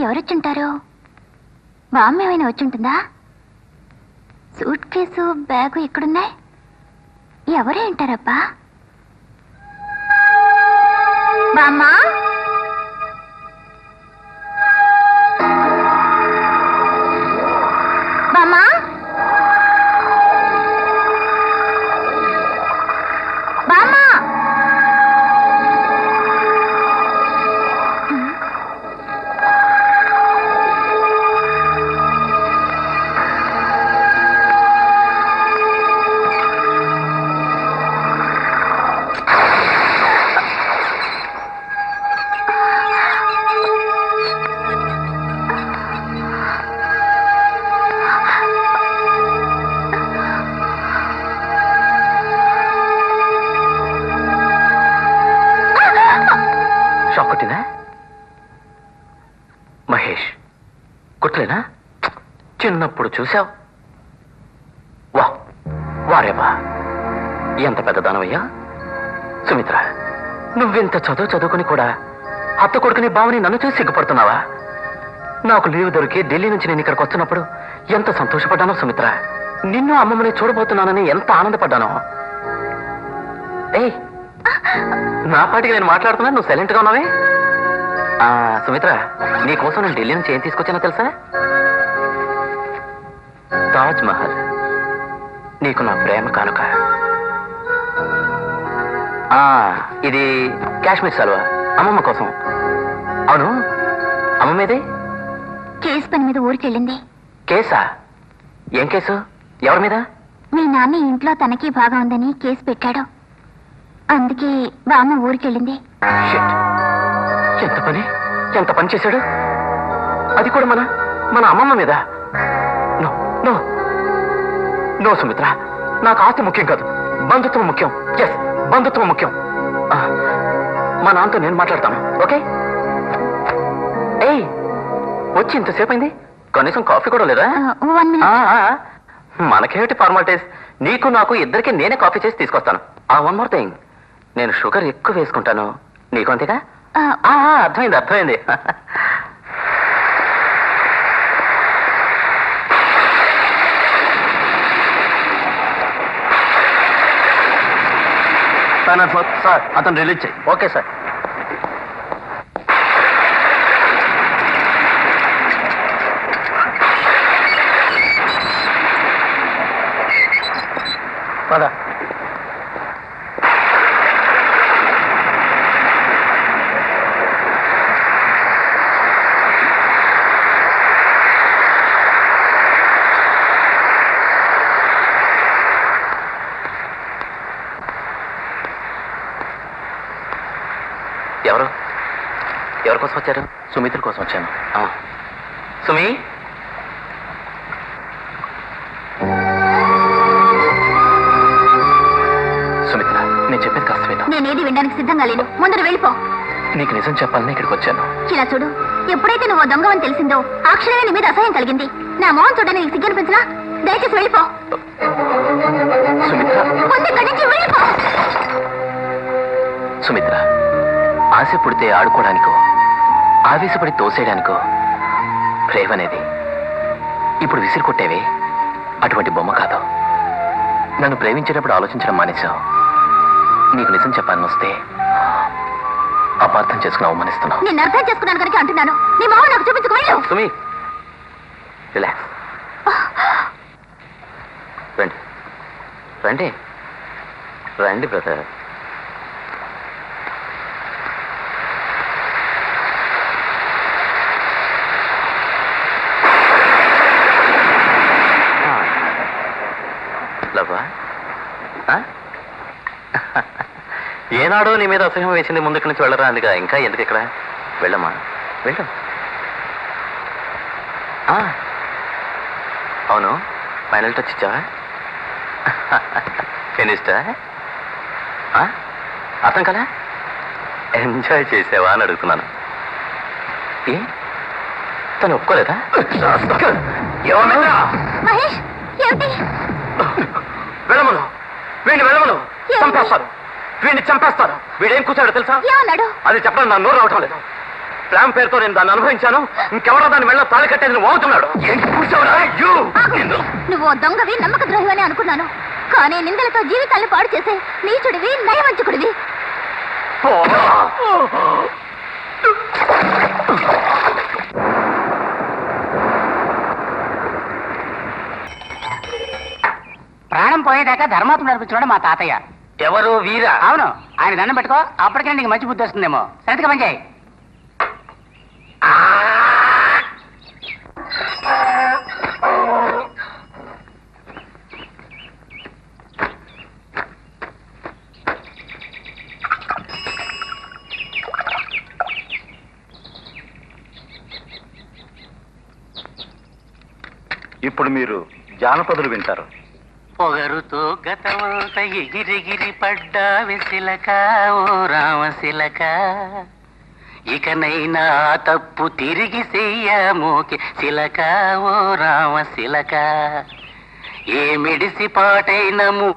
ఎవరొచ్చుంటారు? బామ్మ ఏమైనా వచ్చుంటుందా? Suit case bag ఎక్కడున్నాయి? ఎవరే ఉంటారబ్బా? బామ్మ, బామ్మ, బామ్మ. మహేష్ గుర్తులేనా? చిన్నప్పుడు చూసావు. వారేవా ఎంత పెద్ద దానవయ్యా. సుమిత్ర, నువ్వింత చదువుకుని కూడా అత్త కొడుకుని బావని నన్ను చూసి సిగ్గుపడుతున్నావా? నాకు లీవ్ దొరికి ఢిల్లీ నుంచి నేను ఇక్కడికి వస్తున్నప్పుడు ఎంత సంతోషపడ్డానో సుమిత్ర. నిన్ను అమ్మమ్మని చూడబోతున్నానని ఎంత ఆనందపడ్డానో. ఏయ్, నా పాటికి నేను మాట్లాడుతున్నా, నువ్వు సైలెంట్ గా ఉన్నావే. సుమిత్ర, నీకోసం నేను ఢిల్లీ నుంచి ఏం తీసుకొచ్చానో తెలుసా? తాజ్ మహల్, నీకు నా ప్రేమ కానుక. ఇది కాశ్మీర్ సల్వా, అమ్మమ్మ కోసం. అవును, అమ్మమ్మేదే? కేసు పని మీద ఊరికెళ్ళింది. కేసా? ఏం కేసు? ఎవరి మీద? మీ నాన్న ఇంట్లో తనకి బాగా ఉందని కేసు పెట్టాడు. అందుకే బామ్మ ఊరికెళ్ళింది. ఎంత పని చేశాడు? అది కూడా మన అమ్మమ్మ మీద. నో నో నో సుమిత్ర, నాకు ఆస్తి ముఖ్యం కాదు, బంధుత్వం ముఖ్యం. ఎస్, బంధుత్వం ముఖ్యం. మా నాన్నతో నేను మాట్లాడతాను, ఓకే? ఏయ్, వచ్చి ఇంతసేపు అయింది, కనీసం కాఫీ కూడా లేదా? మనకేమిటి ఫార్మాలిటీస్? నీకు నాకు ఇద్దరికి నేనే కాఫీ చేసి తీసుకొస్తాను. వన్ మోర్ థింగ్, నేను షుగర్ ఎక్కువ వేసుకుంటాను, నీకు అంతేగా? అర్థమైంది. సార్, అతను రిలీజ్ చేయి. Okay sir. పద. ఎవరి కోసం వచ్చారు? సుమిత్ర కోసం వచ్చాను. సుమి, సుమిత్ర, నేను చెప్పేది కాస్త విను. నేనేది వినడానికి సిద్ధంగా లేను. ముందర వెళ్ళిపో. నీకు నిజం చెప్పాలని ఇక్కడికి వచ్చాను. ఇలా చూడు, ఎప్పుడైతే నువ్వు దొంగవని తెలిసిందో ఆ క్షణమే నీ మీద అసహ్యం కలిగింది. నా మోహన్ చూడని నీకు సిగ్గనిపించలా? దయచేసి వెళ్ళిపో. సుమిత్ర, వెళ్ళిపో. సుమిత్ర, ఆశ పుడితే ఆడుకోవడానికో ఆవేశపడి తోసేయడానికో ప్రేమ అనేది ఇప్పుడు విసిరి కొట్టేవే అటువంటి బొమ్మ కాదు. నన్ను ప్రేమించేటప్పుడు ఆలోచించడం మానేశావు. నీకు నిజం చెప్పాలని వస్తే అపార్థం చేసుకుని అవమానిస్తున్నావు. నేను అర్థం చేసుకున్నాను కనుక అంటున్నాను. నీ మొహం నాకు చూపించుకోలేదు. సుమి, రిలాక్స్. రండి రండి బ్రదర్. ఏనాడో నీ మీద అసహ్యం వేసింది, ముందుకు నుంచి వెళ్ళరా అందుక. ఇంకా ఎందుకు ఇక్కడ? వెళ్ళమ్మా, వెళ్ళు. అవును, ఫైనల్ టచ్ ఇచ్చావా? ఫినిష్డా? అర్థం కదా? ఎంజాయ్ చేసావా అని అడుగుతున్నాను. ఏ, తను ఒప్పుకోలేదా? మహేష్, వెళ్ళమను, వీడిని వెళ్ళమను. చంపేస్తారు, వీడిని చంపేస్తారు. వీడేం కూర్చాడో తెలుసా? ఏమన్నాడు? అది చెప్పడం నా నోరు రావటం లేదు. ప్లాన్ పేరుతో నేను దాన్ని అనుభవించాను. ఇంకెవరో దాన్ని వెళ్ళ తాళి కట్టేది నువ్వు అవుతున్నాడు. నువ్వు ఓ దొంగవి, నమ్మక ద్రోహి అని అనుకున్నాను. కానీ నిందలతో జీవితాన్ని పాడు చేసే నీచుడివి, నయవంచకుడివి. ప్రాణం పోయేదాకా ధర్మాత్మ నడిపించున్నాడు మా తాతయ్య. ఎవరు? వీరా? అవును, ఆయన దండం పెట్టుకో, అప్పటికే నీకు మంచి బుద్ధి వస్తుందేమో. సరిగ్గా పనిచేయి. ఇప్పుడు మీరు జానపదులు వింటారు. పొగరుతో గతమంత ఎగిరెగిరి పడ్డా వెసిలక, ఓ రామశిలక, ఇకనైనా తప్పు తిరిగి చెయ్యమోకి శిలక, ఓ రామశిలక, ఏ మిడిసి పాటైనము.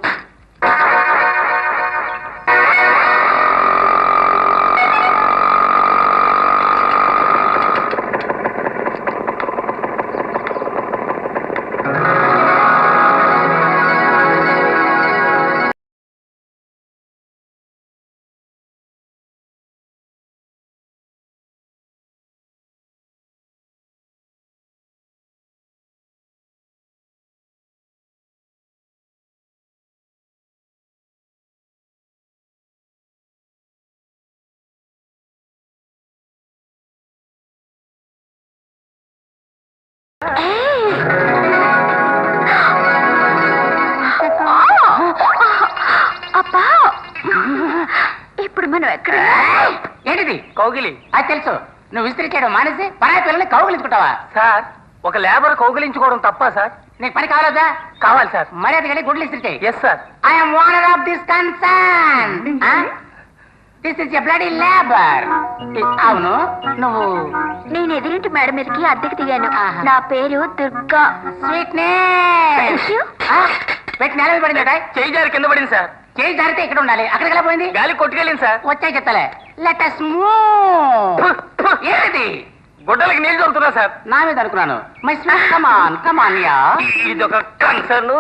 అబ్బా, ఇప్పుడు మనం ఎక్కడ? ఏంటిది? కౌగిలి. అది తెలుసు. నువ్వు విసిరి చేయడం మానేసి పరాయి పిల్లల్ని కౌగిలించుకుంటావా? సార్, ఒక లేబర్ కౌగిలించుకోవడం తప్ప సార్? నీకు పని కావాలదా? కావాలి సార్. మర్యాద కానీ గుడ్లు ఇస్త్రీ చేయి. Yes sir. I'm owner of this concern. This is a bloody labour. అవును, నువ్వు? నేను ఎదురింటి మేడ మీదకి అద్దెకి దిగాను. ఆహా. నా పేరు దుర్గా. Sweet Thank you. పెట్టి నేల మీద పడింది. చేయి జారి కింద పడింది సార్. చేయి జారితే ఇక్కడ ఉండాలి. అక్కడికి ఎలా పోయింది? గాలి కొట్టుకెళ్ళింది సార్. వచ్చాయి చెప్తాలే. Let us move. ఏంటిది? గుడ్డలకి నీళ్లు చల్లుతున్నా సార్. నా మీద అనుకున్నాను. My sweet come on come on yeah. ఇదొక కన్సర్న్,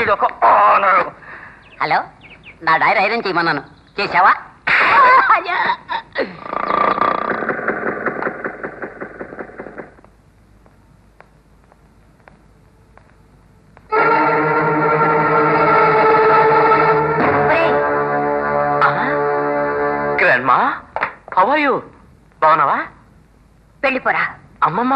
ఈడొక ఆనర్. హలో, నా డైరీ ఐరన్ చేయమన్నాను, చేసావా? గ్రాండ్ మా, హౌ ఆర్ యు? బాగున్నావా? వెళ్ళిపోరా, అమ్మమ్మ,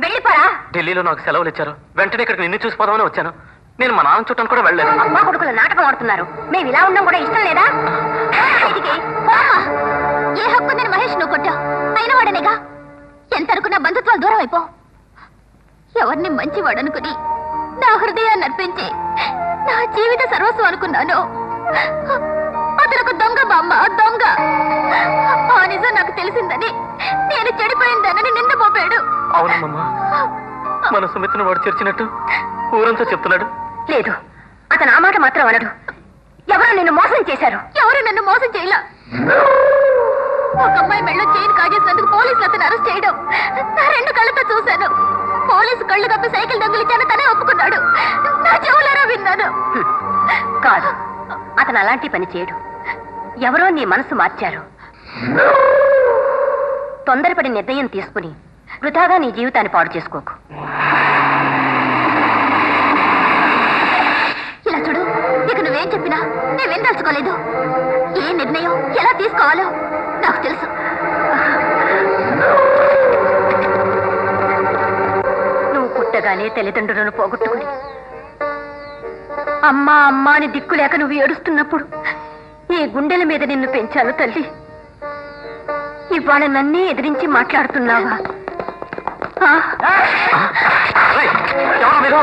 వెళ్ళిపోరా. ఢిల్లీలో నాకు సెలవులు ఇచ్చారు. వెంటనే ఇక్కడికి నిన్ను చూసిపోదామని వచ్చాను. నేను మా నాన్న చుట్టాను కూడా వెళ్ళలేదు. అమ్మా కొడుకులు నాటకం ఆడుతున్నారు. మేము ఇలా ఉండడం కూడా ఇష్టం లేదా? బయటికి పోమ్మా. ఏ హక్కు నేను మహేష్ నువ్వు కొట్టా? అయిన వాడనేగా. ఎంత అనుకున్నా బంధుత్వాలు దూరం అయిపో. ఎవరిని మంచివాడనుకుని నా హృదయాన్ని అర్పించి నా జీవిత సర్వస్వం అనుకున్నాను. అతను ఒక దొంగ బామ్మ, దొంగ. ఆ నిజం నాకు తెలిసిందని నేను చెడిపోయిందనని నింద మోపాడు. అవునమ్మమ్మ, మన సుమిత్రను వాడు చేర్చినట్టు ఊరంతా చెప్తున్నాడు. లేదు, అతను ఆ మాట మాత్రం అనడు. ఎవరు నిన్ను మోసం చేశారు? ఎవరు నన్ను మోసం చేయలా. ఒక అమ్మాయి మెళ్ళో చైన్ కాజేసినందుకు పోలీసులు అతను అరెస్ట్ చేయడం నా రెండు కళ్ళతో చూశాను. పోలీసు కళ్ళు కప్పి సైకిల్ దొంగిలించాను తనే ఒప్పుకున్నాడు. నా చెవులారా విన్నాను. కాదు, అతను అలాంటి పని చేయడు. ఎవరో నీ మనసు మార్చారు. తొందరపడి నిర్ణయం తీసుకుని వృధాగా నీ జీవితాన్ని పాడు చేసుకోకు. ఇలా చూడు, ఇక నువ్వేం చెప్పినా నేను వినదలుచుకోలేదు. ఏ నిర్ణయం ఎలా తీసుకోవాలో నాకు తెలుసు. నువ్వు పుట్టగానే తల్లిదండ్రులను పోగొట్టుకుని అమ్మా అమ్మా అని దిక్కు లేక నువ్వు ఏడుస్తున్నప్పుడు ఈ గుండెల మీద నిన్ను పెంచాను తల్లి. ఇవాళ నన్నే ఎదిరించి మాట్లాడుతున్నావా? ఎవరు మీరు?